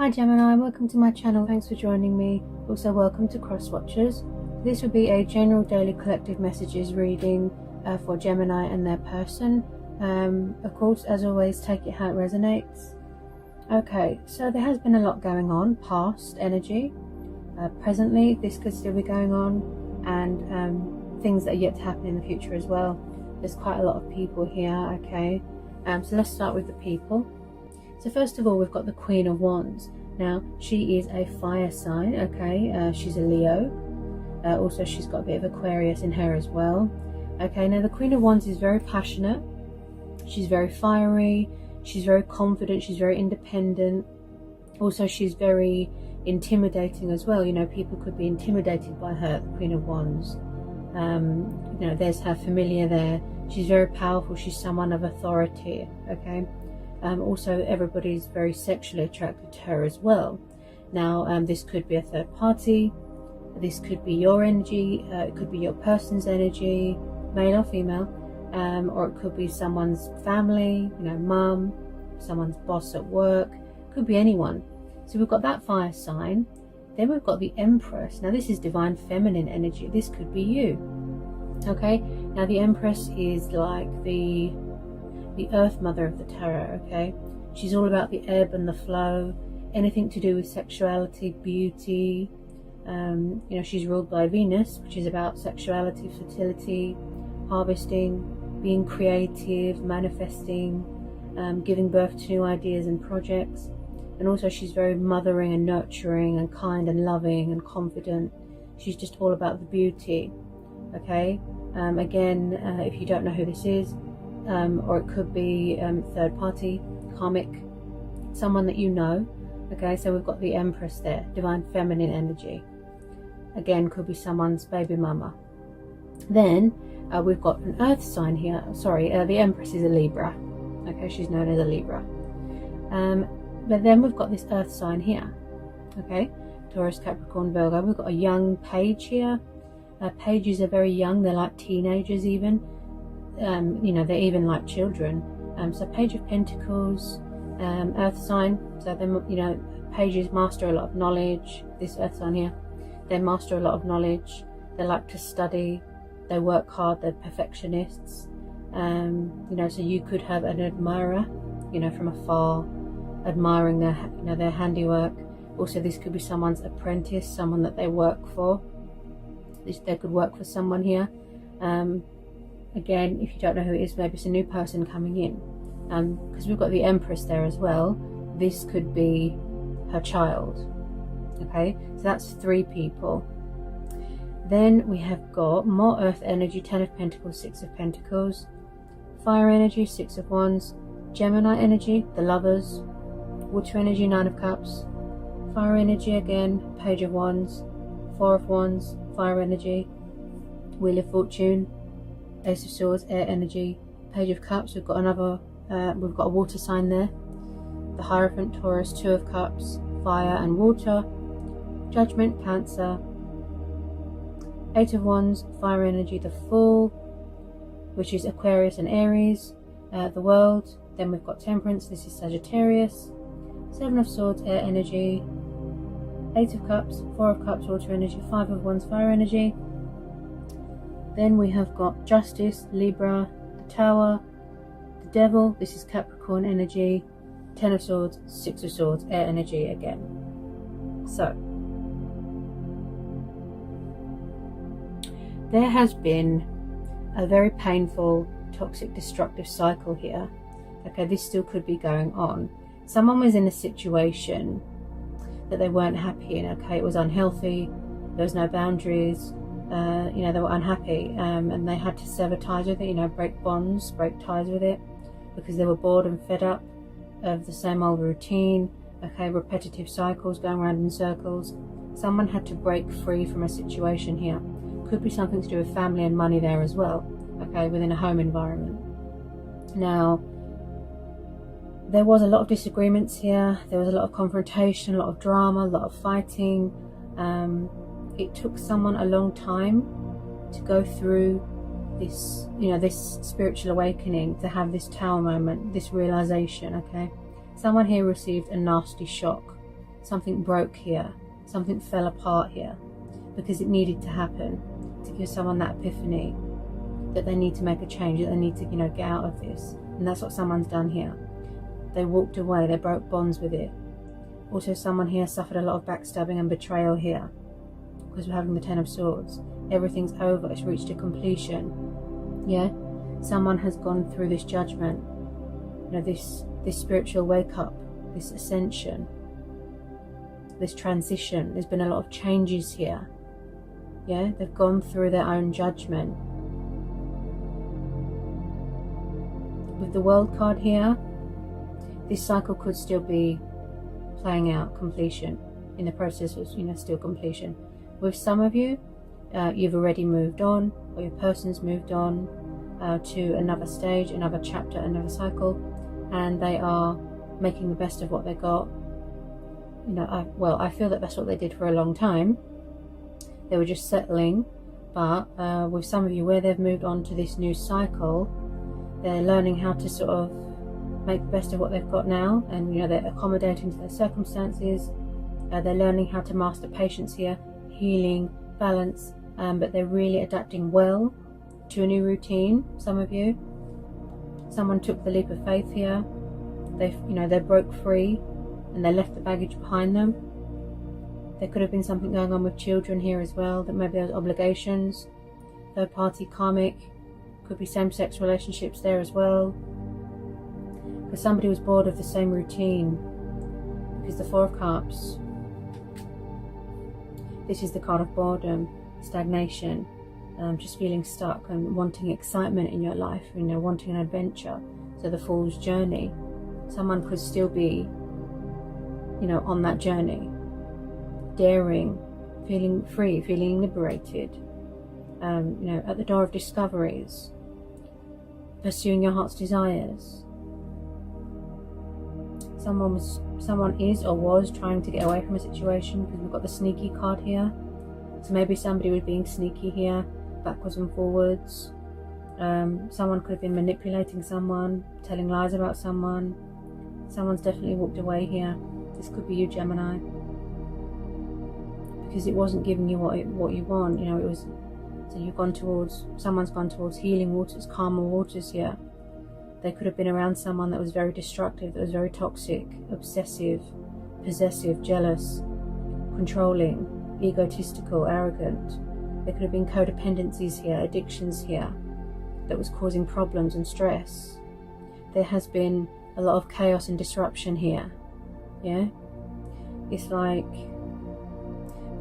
Hi Gemini, welcome to my channel. Thanks for joining me. Also welcome to Cross Watchers. This will be a general daily collective messages reading for Gemini and their person. Of course, as always, take it how it resonates. Okay, so there has been a lot going on, past energy. Presently, this could still be going on, and things that are yet to happen in the future as well. There's quite a lot of people here, okay? So let's start with the people. So first of all, we've got the Queen of Wands. Now, she is a fire sign, okay? She's a Leo. Also, she's got a bit of Aquarius in her as well. Okay, now the Queen of Wands is very passionate. She's very fiery. She's very confident. She's very independent. Also, she's very intimidating as well. You know, people could be intimidated by her, the Queen of Wands. You know, there's her familiar there. She's very powerful. She's someone of authority, okay? Also, everybody's very sexually attracted to her as well. Now, this could be a third party. This could be your energy. It could be your person's energy, male or female. Or it could be someone's family, you know, mum, someone's boss at work. Could be anyone. So we've got that fire sign. Then we've got the Empress. Now, this is divine feminine energy. This could be you. Okay. Now, the Empress is like the earth mother of the tarot, okay? She's all about the ebb and the flow, anything to do with sexuality, beauty. You know, she's ruled by Venus, which is about sexuality, fertility, harvesting, being creative, manifesting, giving birth to new ideas and projects. And also she's very mothering and nurturing and kind and loving and confident. She's just all about the beauty, okay? Again, if you don't know who this is, or it could be third party, karmic, someone that you know. Okay, so we've got the Empress there, divine feminine energy. Again, could be someone's baby mama. Then we've got an earth sign here. Sorry, the Empress is a Libra. Okay, she's known as a Libra. But then we've got this earth sign here. Okay, Taurus, Capricorn, Virgo. We've got a young page here. Pages are very young. They're like teenagers even. You know, they're even like children. So Page of Pentacles, earth sign. So then, you know, pages master a lot of knowledge. This earth sign here, they master a lot of knowledge. They like to study. They work hard. They're perfectionists. You know, so you could have an admirer, you know, from afar, admiring their, you know, their handiwork. Also, this could be someone's apprentice, someone that they work for. They could work for someone here. Again, if you don't know who it is, maybe it's a new person coming in. Because we've got the Empress there as well. This could be her child. Okay, so that's 3 people. Then we have got more earth energy, 10 of Pentacles, 6 of Pentacles. Fire energy, 6 of Wands. Gemini energy, the lovers. Water energy, 9 of Cups. Fire energy again, Page of Wands. 4 of Wands, fire energy. Wheel of Fortune. Ace of Swords, air energy. Page of Cups, we've got another, we've got a water sign there. The Hierophant, Taurus, 2 of Cups, fire and water. Judgment, Cancer. 8 of Wands, fire energy, the Fool, which is Aquarius and Aries. The World. Then we've got Temperance, this is Sagittarius. 7 of Swords, air energy. 8 of Cups, 4 of Cups, water energy. 5 of Wands, fire energy. Then we have got Justice, Libra, the Tower, the Devil, this is Capricorn energy, 10 of Swords, 6 of Swords, air energy again. So, there has been a very painful, toxic, destructive cycle here. Okay, this still could be going on. Someone was in a situation that they weren't happy in, okay, it was unhealthy, there was no boundaries. You know, they were unhappy, and they had to sever ties with it, you know, break bonds, break ties with it, because they were bored and fed up of the same old routine, okay, repetitive cycles going around in circles. Someone had to break free from a situation here. Could be something to do with family and money there as well, okay, within a home environment. Now, there was a lot of disagreements here, there was a lot of confrontation, a lot of drama, a lot of fighting. It took someone a long time to go through this, you know, this spiritual awakening, to have this tower moment, this realization, okay? Someone here received a nasty shock. something broke here, something fell apart here, because it needed to happen to give someone that epiphany that they need to make a change, that they need to, get out of this. And that's what someone's done here. They walked away, they broke bonds with it. Also, someone here suffered a lot of backstabbing and betrayal here, because we're having the Ten of Swords. Everything's over, it's reached a completion. Yeah, someone has gone through this judgment, this spiritual wake up, this ascension, this transition. There's been a lot of changes here. Yeah, they've gone through their own judgment. With the World card here, this cycle could still be playing out, completion. In the process was, still completion. With some of you, you've already moved on, or your person's moved on to another stage, another chapter, another cycle, and they are making the best of what they got. I feel that that's what they did for a long time. They were just settling, but with some of you, where they've moved on to this new cycle, they're learning how to sort of make the best of what they've got now, and they're accommodating to their circumstances. They're learning how to master patience here, healing, balance, but they're really adapting well to a new routine. Some of you, someone took the leap of faith here. They broke free and they left the baggage behind them. There could have been something going on with children here as well, that maybe there's obligations, third party, karmic, could be same-sex relationships there as well. Because somebody was bored of the same routine. Because the Four of Cups, this is the card of boredom, stagnation, just feeling stuck and wanting excitement in your life, wanting an adventure. So the Fool's journey, someone could still be, on that journey, daring, feeling free, feeling liberated, at the door of discoveries, pursuing your heart's desires. Someone is or was trying to get away from a situation, because we've got the sneaky card here. So maybe somebody was being sneaky here, backwards and forwards. Someone could have been manipulating someone, telling lies about someone. Someone's definitely walked away here. This could be you, Gemini, because it wasn't giving you what you want. It was. So someone's gone towards healing waters, calmer waters here. They could have been around someone that was very destructive, that was very toxic, obsessive, possessive, jealous, controlling, egotistical, arrogant. There could have been codependencies here, addictions here, that was causing problems and stress. There has been a lot of chaos and disruption here. Yeah, it's like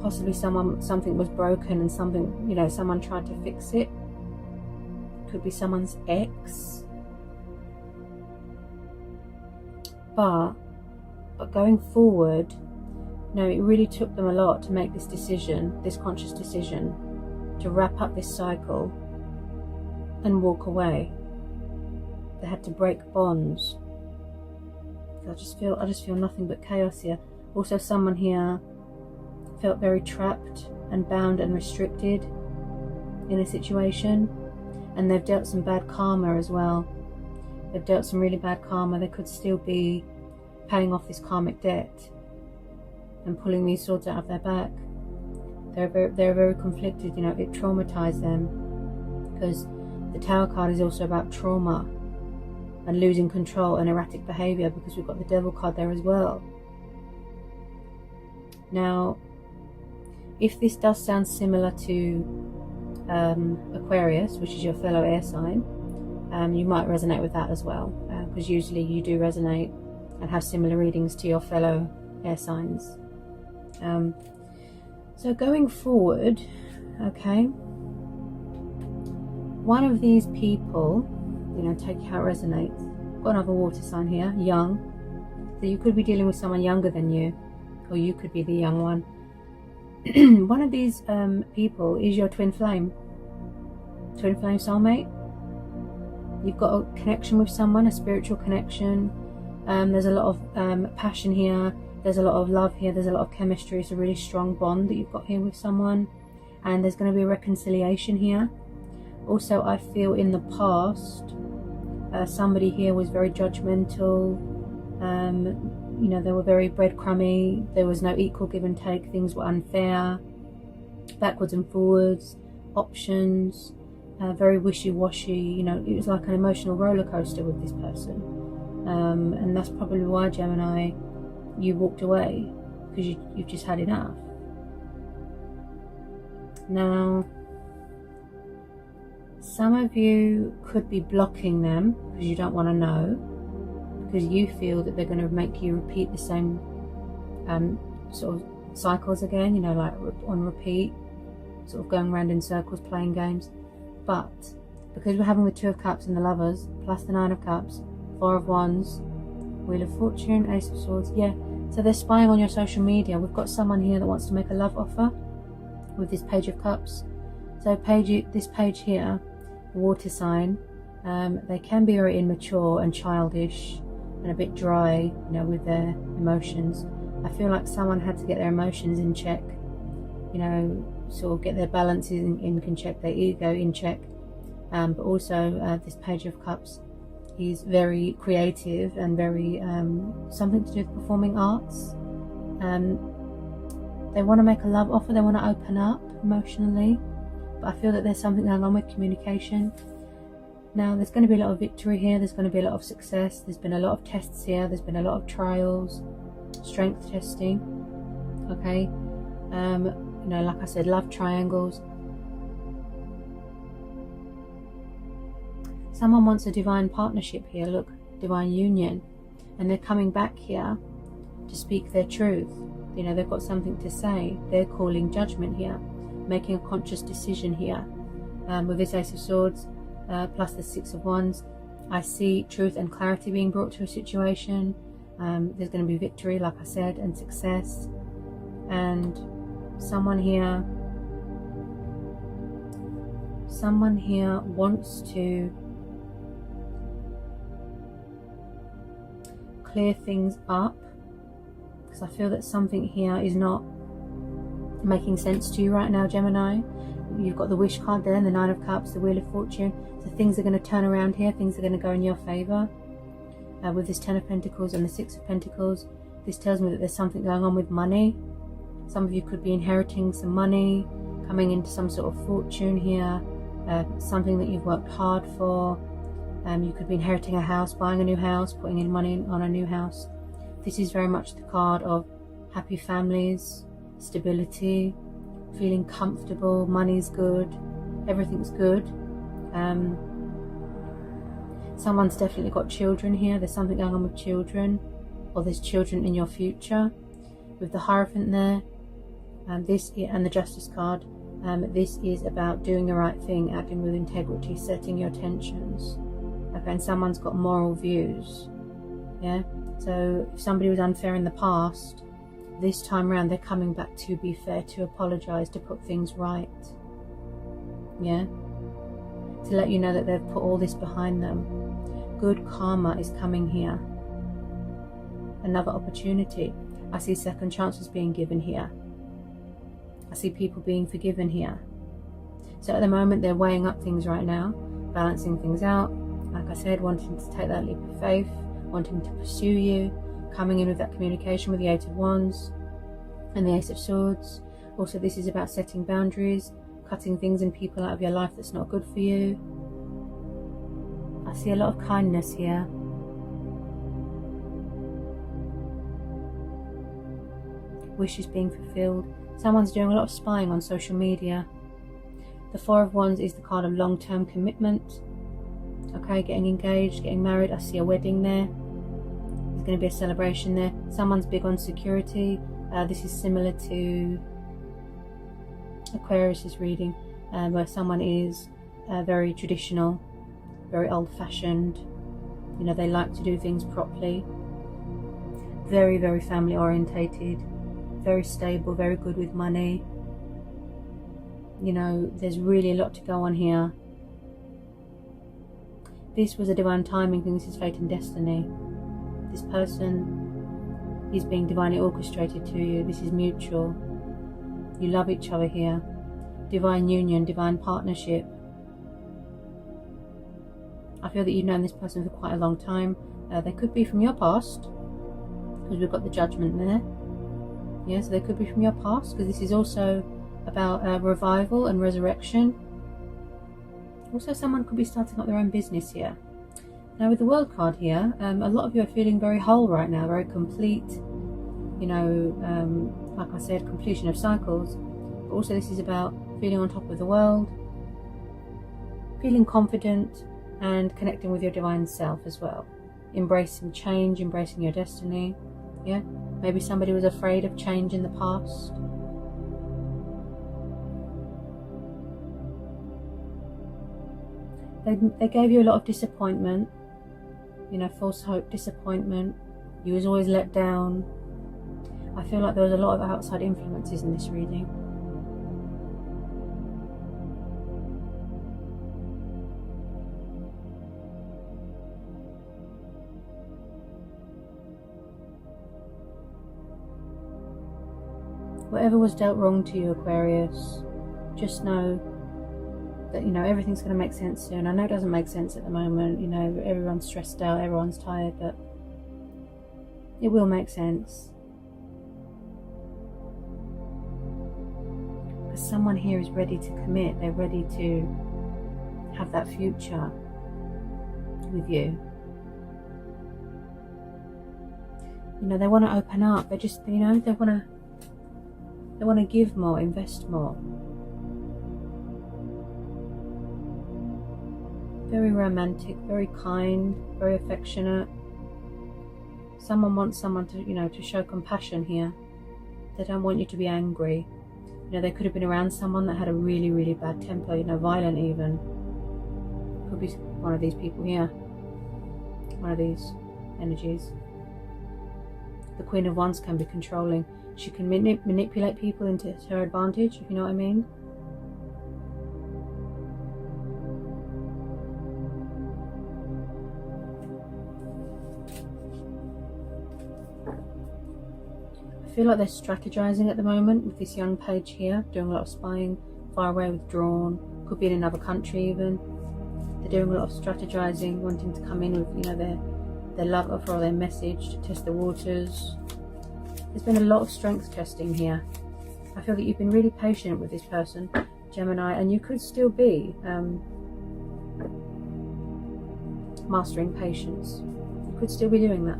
possibly something was broken and someone tried to fix it. Could be someone's ex. But going forward, it really took them a lot to make this decision, this conscious decision, to wrap up this cycle and walk away. They had to break bonds. I just feel nothing but chaos here. Also, someone here felt very trapped and bound and restricted in a situation, and they've dealt some bad karma as well. They've dealt some really bad karma. They could still be paying off this karmic debt and pulling these swords out of their back. They're very conflicted. It traumatized them, because the Tower card is also about trauma and losing control and erratic behavior, because we've got the Devil card there as well. Now, if this does sound similar to Aquarius, which is your fellow air sign, you might resonate with that as well, because usually you do resonate and have similar readings to your fellow air signs. So going forward, okay, one of these people, take how it resonates. Got another water sign here, young. So you could be dealing with someone younger than you, or you could be the young one. One of these people is your twin flame soulmate. You've got a connection with someone, a spiritual connection. There's a lot of passion here. There's a lot of love here. There's a lot of chemistry. It's a really strong bond that you've got here with someone. And there's going to be a reconciliation here. Also, I feel in the past, somebody here was very judgmental, you know, they were very breadcrumby. There was no equal give and take. Things were unfair, backwards and forwards, options, very wishy-washy. You know, it was like an emotional roller coaster with this person, and that's probably why, Gemini, you walked away, because you've just had enough. Now, some of you could be blocking them because you don't want to know, because you feel that they're going to make you repeat the same sort of cycles again, you know, like on repeat, sort of going around in circles, playing games. But because we're having the Two of Cups and the Lovers, plus the Nine of Cups, Four of Wands, Wheel of Fortune, Ace of Swords, yeah, so they're spying on your social media. We've got someone here that wants to make a love offer with this Page of Cups. So this page here, water sign, they can be very immature and childish and a bit dry, you know, with their emotions. I feel like someone had to get their emotions in check, you know, sort of get their balances in check, their ego in check. But also this Page of Cups is very creative and very something to do with performing arts. They want to make a love offer, they want to open up emotionally, but I feel that there's something going on with communication. Now, there's going to be a lot of victory here, there's going to be a lot of success, there's been a lot of tests here, there's been a lot of trials, strength testing, okay? You know, like I said, love triangles. Someone wants a divine partnership here, look, divine union, and they're coming back here to speak their truth. You know, they've got something to say. They're calling judgment here, making a conscious decision here. With this Ace of Swords plus the Six of Wands, I see truth and clarity being brought to a situation. There's going to be victory, like I said, and success. And someone here wants to clear things up, because I feel that something here is not making sense to you right now, Gemini. You've got the Wish card there and the Nine of Cups, the Wheel of Fortune. So things are going to turn around here, things are going to go in your favour. With this Ten of Pentacles and the Six of Pentacles, this tells me that there's something going on with money. Some of you could be inheriting some money, coming into some sort of fortune here, something that you've worked hard for. You could be inheriting a house, buying a new house, putting in money on a new house. This is very much the card of happy families, stability, feeling comfortable, money's good, everything's good. Someone's definitely got children here. There's something going on with children, or there's children in your future. With the Hierophant there, and the Justice card, this is about doing the right thing, acting with integrity, setting your tensions. Okay, and someone's got moral views. Yeah. So if somebody was unfair in the past, this time around they're coming back to be fair, to apologise, to put things right. Yeah. To let you know that they've put all this behind them. Good karma is coming here. Another opportunity. I see second chances being given here. I see people being forgiven here. So at the moment they're weighing up things right now, balancing things out. Like I said, wanting to take that leap of faith, wanting to pursue you, coming in with that communication with the Eight of Wands and the Ace of Swords. Also, this is about setting boundaries, cutting things and people out of your life that's not good for you. I see a lot of kindness here. Wishes being fulfilled. Someone's doing a lot of spying on social media. The Four of Wands is the card of long-term commitment. Okay, getting engaged, getting married. I see a wedding there. There's going to be a celebration there. Someone's big on security. This is similar to Aquarius' reading, where someone is very traditional, very old-fashioned. You know, they like to do things properly. Very, very family-orientated. Very stable, very good with money. You know, there's really a lot to go on here. This was a divine timing thing. This is fate and destiny. This person is being divinely orchestrated to you. This is mutual. You love each other here. Divine union, divine partnership. I feel that you've known this person for quite a long time. They could be from your past. because we've got the Judgment there. Yeah, so they could be from your past, because this is also about revival and resurrection. Also, someone could be starting up their own business here. Now, with the World card here, a lot of you are feeling very whole right now, very complete. You know, like I said, completion of cycles. But also, this is about feeling on top of the world, feeling confident, and connecting with your divine self as well. Embracing change, embracing your destiny. Yeah, maybe somebody was afraid of change in the past. They gave you a lot of disappointment, you know, false hope, disappointment. You was always let down. I feel like there was a lot of outside influences in this reading. Whatever was dealt wrong to you, Aquarius, just know that, you know, everything's going to make sense soon. I know it doesn't make sense at the moment, you know, everyone's stressed out, everyone's tired, but it will make sense. Because someone here is ready to commit, they're ready to have that future with you. You know, they want to open up, they just, you know, they want to give more, invest more. Very romantic, very kind, very affectionate. Someone wants someone to, you know, to show compassion here. They don't want you to be angry. You know, they could have been around someone that had a really, really bad temper, you know, violent even. Could be one of these people here. One of these energies. The Queen of Wands can be controlling. She can manipulate people into her advantage, if you know what I mean. I feel like they're strategizing at the moment with this young page here, doing a lot of spying, far away, withdrawn, could be in another country even. They're doing a lot of strategizing, wanting to come in with, you know, their love offer or their message to test the waters. There's been a lot of strength testing here. I feel that you've been really patient with this person, Gemini, and you could still be mastering patience. You could still be doing that.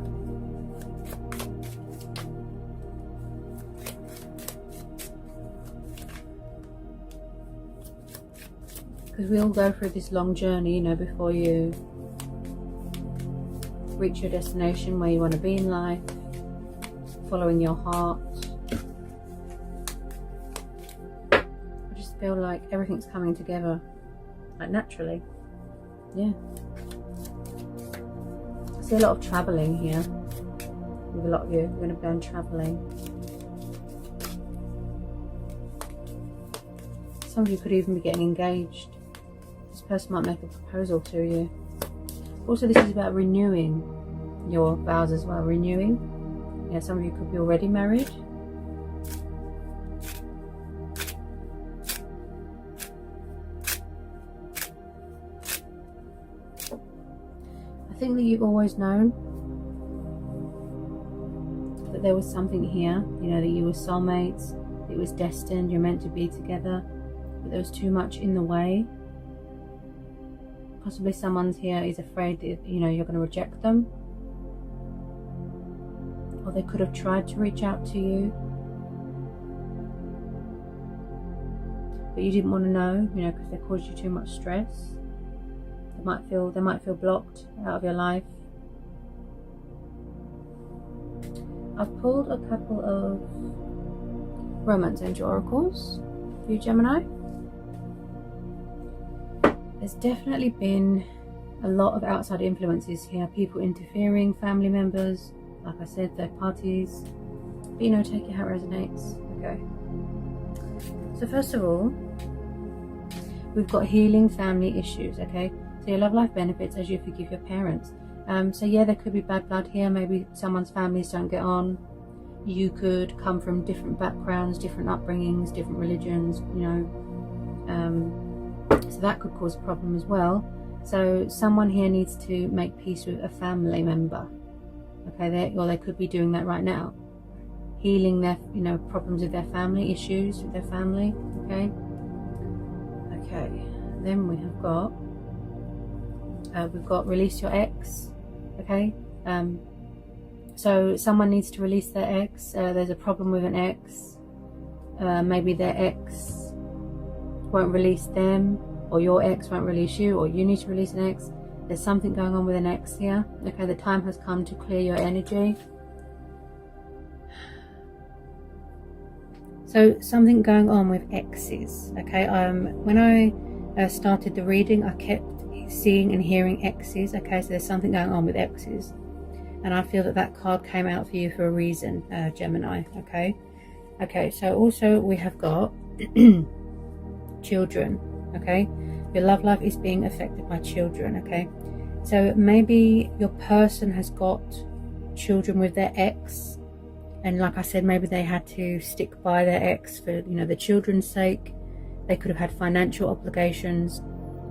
Because we all go through this long journey, you know, before you reach your destination where you want to be in life, following your heart. I just feel like everything's coming together, like naturally. Yeah. I see a lot of travelling here with a lot of you. You're going to be going travelling. Some of you could even be getting engaged. This person might make a proposal to you. Also, this is about renewing your vows as well. Renewing. Yeah, some of you could be already married. I think that you've always known that there was something here, you know, that you were soulmates, that it was destined, you're meant to be together, but there was too much in the way. Possibly someone's here is afraid that, you know, you're going to reject them. Or they could have tried to reach out to you, but you didn't want to know, you know, because they caused you too much stress. They might feel blocked out of your life. I've pulled a couple of romance angel oracles for you, Gemini. There's definitely been a lot of outside influences here, people interfering, family members, like I said, third parties. But, you know, take it how it resonates. Okay. So first of all, we've got healing family issues, okay? So your love life benefits as you forgive your parents. So yeah, there could be bad blood here. Maybe someone's families don't get on. You could come from different backgrounds, different upbringings, different religions, you know. So that could cause a problem as well. So someone here needs to make peace with a family member. Okay, or they could be doing that right now, healing their, problems with their family, issues with their family. Okay. Then we have got we've got release your ex. Okay. So someone needs to release their ex. There's a problem with an ex. Maybe their ex won't release them, or your ex won't release you, or you need to release an ex. There's something going on with an ex here. Okay, the time has come to clear your energy. So something going on with exes. Okay, when I started the reading, I kept seeing and hearing exes. Okay, so there's something going on with exes, and I feel that card came out for you for a reason, Gemini. Okay, so also we have got children. Okay, your love life is being affected by children. Okay, so maybe your person has got children with their ex, and like I said, maybe they had to stick by their ex for the children's sake. They could have had financial obligations.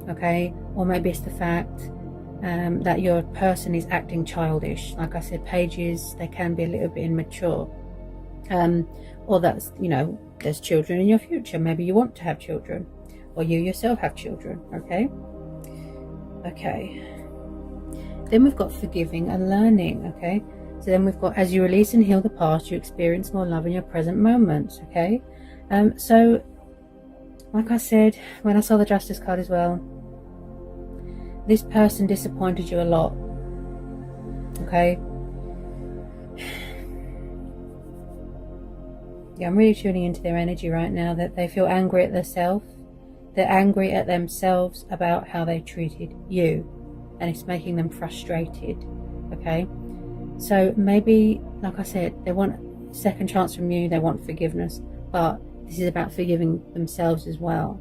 Okay, or maybe it's the fact that your person is acting childish. Like I said, pages, they can be a little bit immature, or that's there's children in your future. Maybe you want to have children, or you yourself have children. Okay, then we've got forgiving and learning. Okay, so then we've got, as you release and heal the past, you experience more love in your present moments. Okay, so like I said, when I saw the Justice card as well, this person disappointed you a lot. Okay, yeah, I'm really tuning into their energy right now, that they feel angry at themselves. They're angry at themselves about how they treated you, and it's making them frustrated. Okay, so maybe, like I said, they want a second chance from you, they want forgiveness, but this is about forgiving themselves as well.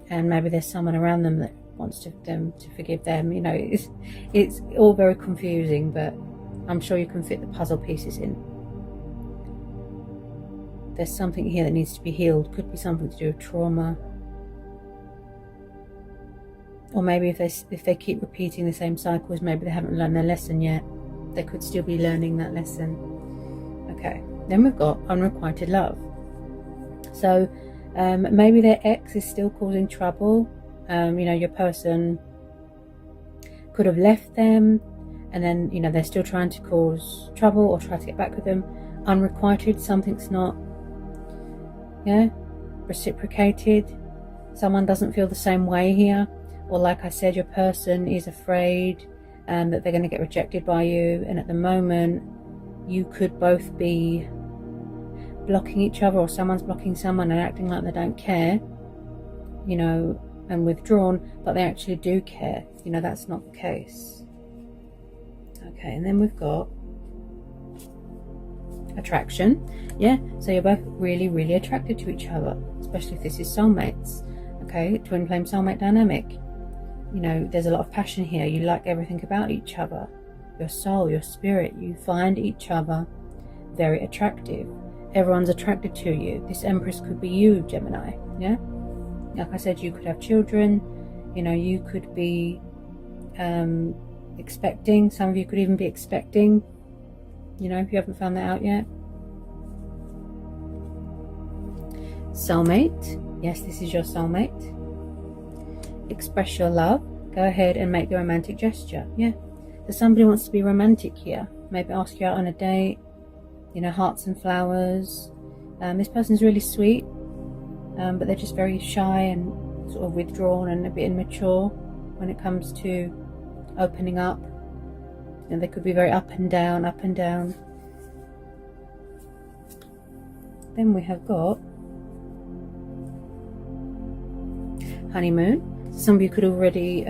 And maybe there's someone around them that wants them to forgive them. It's all very confusing, but I'm sure you can fit the puzzle pieces in. There's something here that needs to be healed. Could be something to do with trauma, or maybe if they keep repeating the same cycles, maybe they haven't learned their lesson yet. They could still be learning that lesson. Okay, then we've got unrequited love. So maybe their ex is still causing trouble. Your person could have left them, and then they're still trying to cause trouble or try to get back with them. Unrequited, something's not reciprocated. Someone doesn't feel the same way here, or like I said, your person is afraid that they're going to get rejected by you, and at the moment you could both be blocking each other, or someone's blocking someone and acting like they don't care, and withdrawn, but they actually do care. That's not the case. Okay, and then we've got attraction. So you're both really, really attracted to each other, especially if this is soulmates. Okay, twin flame soulmate dynamic. There's a lot of passion here. You like everything about each other. Your soul, your spirit, you find each other very attractive. Everyone's attracted to you. This Empress could be you, Gemini. Like I said, you could have children. You could be expecting. Some of you could even be expecting, if you haven't found that out yet. Soulmate. Yes, this is your soulmate. Express your love. Go ahead and make the romantic gesture. So somebody wants to be romantic here. Maybe ask you out on a date. Hearts and flowers. This person's really sweet, but they're just very shy and sort of withdrawn and a bit immature when it comes to opening up. They could be very up and down, up and down. Then we have got honeymoon. Some of you could already,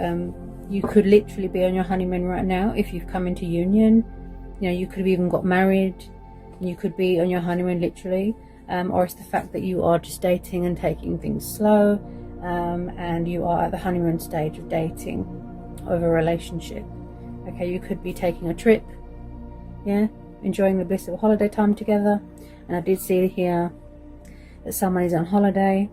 you could literally be on your honeymoon right now if you've come into union. You could have even got married. You could be on your honeymoon literally, or it's the fact that you are just dating and taking things slow, and you are at the honeymoon stage of dating, of a relationship. Okay, you could be taking a trip, enjoying the bliss of a holiday time together. And I did see here that someone is on holiday.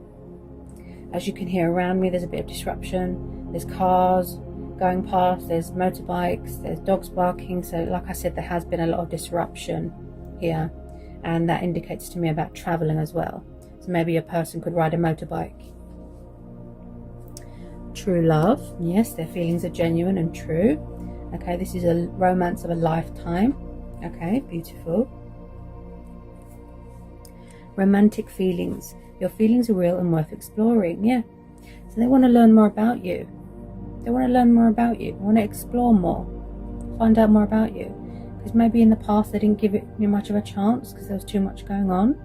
As you can hear around me, there's a bit of disruption. There's cars, going past, there's motorbikes, there's dogs barking. So like I said, there has been a lot of disruption here, and that indicates to me about traveling as well. So maybe a person could ride a motorbike. True love, yes, their feelings are genuine and true. Okay, this is a romance of a lifetime. Okay, beautiful. Romantic feelings, your feelings are real and worth exploring. Yeah, so they want to learn more about you. They want to learn more about you. They want to explore more, find out more about you, because maybe in the past they didn't give it much of a chance because there was too much going on.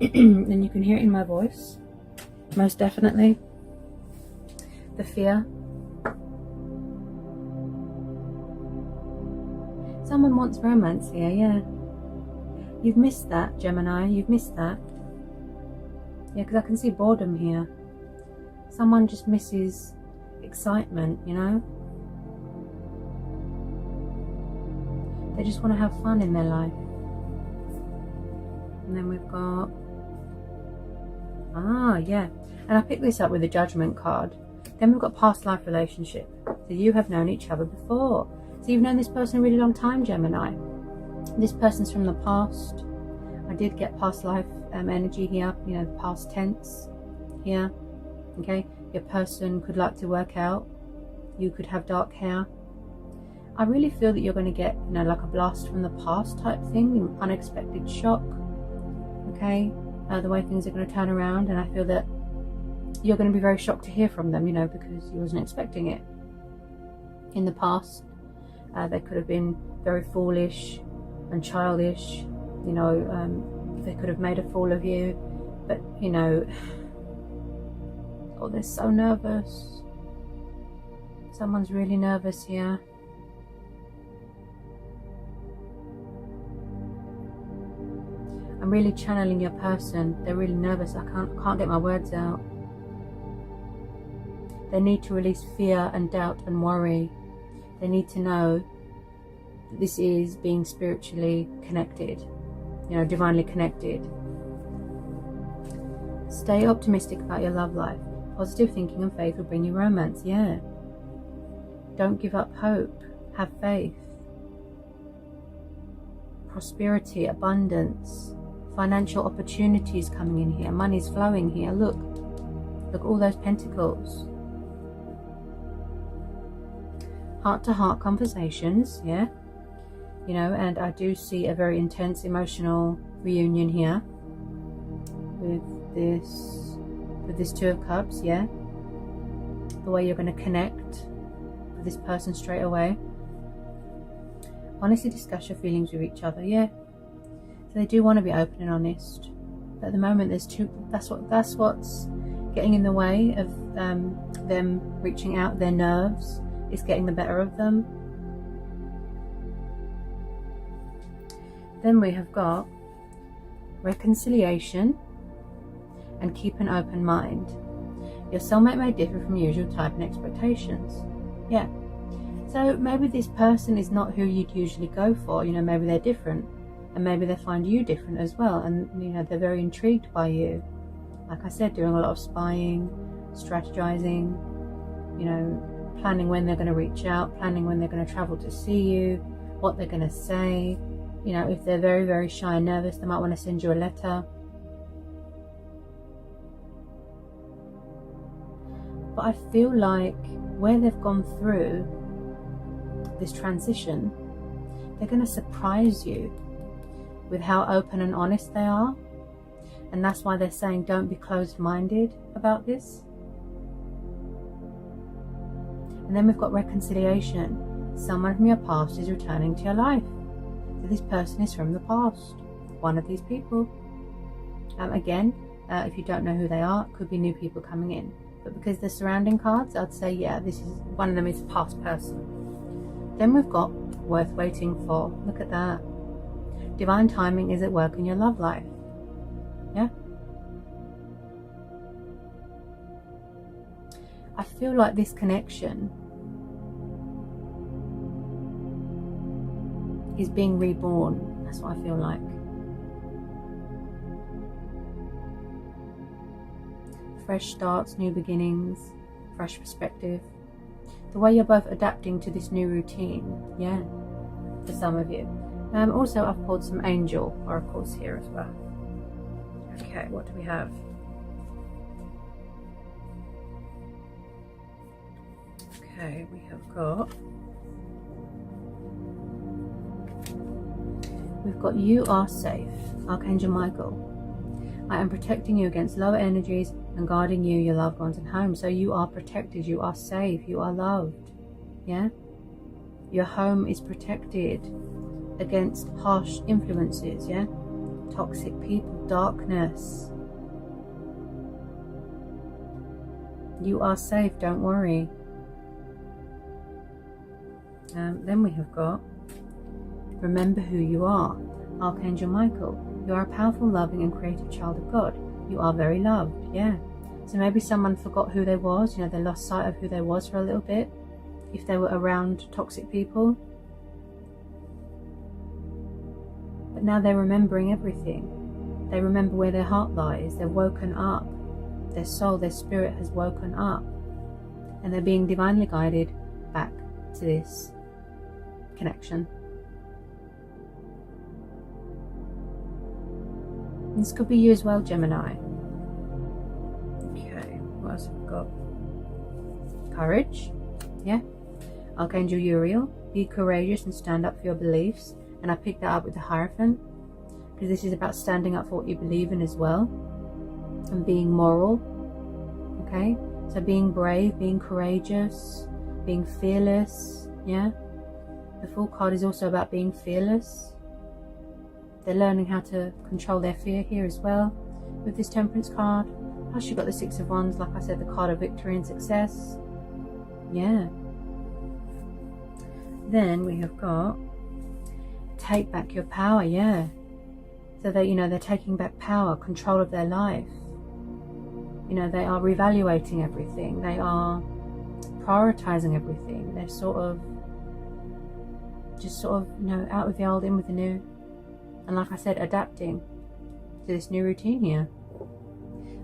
And you can hear it in my voice, most definitely. The fear. Someone wants romance here, yeah. You've missed that, Gemini. You've missed that. Yeah, because I can see boredom here. Someone just misses excitement, you know. They just want to have fun in their life. And then we've got, yeah, and I picked this up with the Judgment card. Then we've got past life relationship. So you have known each other before. So you've known this person a really long time, Gemini. This person's from the past. I did get past life energy here, you know, past tense here. Okay, your person could like to work out. You could have dark hair. I really feel that you're going to get, you know, like a blast from the past type thing, an unexpected shock. Okay, the way things are going to turn around, and I feel that you're going to be very shocked to hear from them, you know, because you wasn't expecting it. In the past, they could have been very foolish and childish, you know, they could have made a fool of you, but, you know, oh, they're so nervous. Someone's really nervous here. I'm really channeling your person. They're really nervous. I can't get my words out. They need to release fear and doubt and worry. They need to know that this is being spiritually connected, you know, divinely connected. Stay optimistic about your love life. Positive thinking and faith will bring you romance. Yeah. Don't give up hope. Have faith. Prosperity, abundance, financial opportunities coming in here. Money's flowing here. Look, all those pentacles. Heart-to-heart conversations, yeah, you know, and I do see a very intense emotional reunion here with this Two of Cups, yeah. The way you're going to connect with this person straight away. Honestly discuss your feelings with each other, yeah. So they do want to be open and honest, but at the moment there's that's what's getting in the way of them reaching out. Their nerves is getting the better of them. Then we have got reconciliation and keep an open mind. Your soulmate may differ from usual type and expectations. Yeah. So maybe this person is not who you'd usually go for. You know, maybe they're different, and maybe they find you different as well. And, you know, they're very intrigued by you. Like I said, doing a lot of spying, strategizing, you know, planning when they're going to reach out, planning when they're going to travel to see you, what they're going to say. You know, if they're very, very shy and nervous, they might want to send you a letter. But I feel like where they've gone through this transition, they're going to surprise you with how open and honest they are. And that's why they're saying don't be closed-minded about this. And then we've got reconciliation. Someone from your past is returning to your life. So this person is from the past. One of these people. Again, if you don't know who they are, it could be new people coming in. But because they're surrounding cards, I'd say, yeah, this is one of them is a past person. Then we've got worth waiting for. Look at that. Divine timing is at work in your love life. Yeah. I feel like this connection is being reborn. That's what I feel like. Fresh starts, new beginnings, fresh perspective. the way you're both adapting to this new routine, yeah, for some of you. Also, I've pulled some angel oracles here as well. Okay, what do we have? Okay, we have got... We've got you are safe, Archangel Michael. I am protecting you against lower energies and guarding you, your loved ones, and home. So you are protected, you are safe, you are loved. Yeah? Your home is protected against harsh influences, yeah? Toxic people, darkness. You are safe, don't worry. Then we have got, remember who you are, Archangel Michael. You are a powerful, loving and creative child of God. You are very loved, yeah. So maybe someone forgot who they was, you know, they lost sight of who they was for a little bit, if they were around toxic people. But now they're remembering everything. They remember where their heart lies. They've woken up. Their soul, their spirit has woken up. And they're being divinely guided back to this connection. This could be you as well, Gemini. Okay, what else have we got? Courage, yeah. Archangel Uriel, be courageous and stand up for your beliefs. And I picked that up with the Hierophant, because this is about standing up for what you believe in as well, and being moral. Okay, so being brave, being courageous, being fearless, yeah. The Fool card is also about being fearless. They're learning how to control their fear here as well with this Temperance card. Plus you've got the Six of Wands, like I said, the card of victory and success. Yeah. Then we have got take back your power, yeah. So that, you know, they're taking back power, control of their life. You know, they are reevaluating everything. They are prioritizing everything. They're sort of, you know, out with the old, in with the new. And like I said, adapting to this new routine here.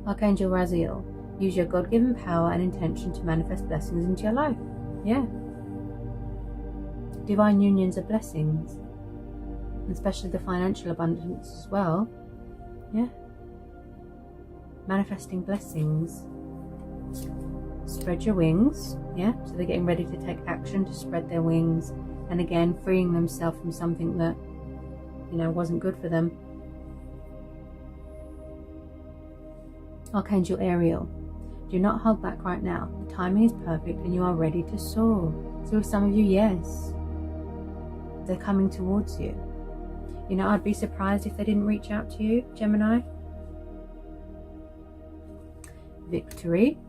Archangel Raziel, use your God-given power and intention to manifest blessings into your life. Yeah. Divine unions are blessings. And especially the financial abundance as well. Yeah. Manifesting blessings. Spread your wings. Yeah. So they're getting ready to take action to spread their wings. And again, freeing themselves from something that, you know, wasn't good for them. Archangel Ariel, do not hold back right now. The timing is perfect and you are ready to soar. So with some of you, yes, they're coming towards you. You know, I'd be surprised if they didn't reach out to you, Gemini. Victory,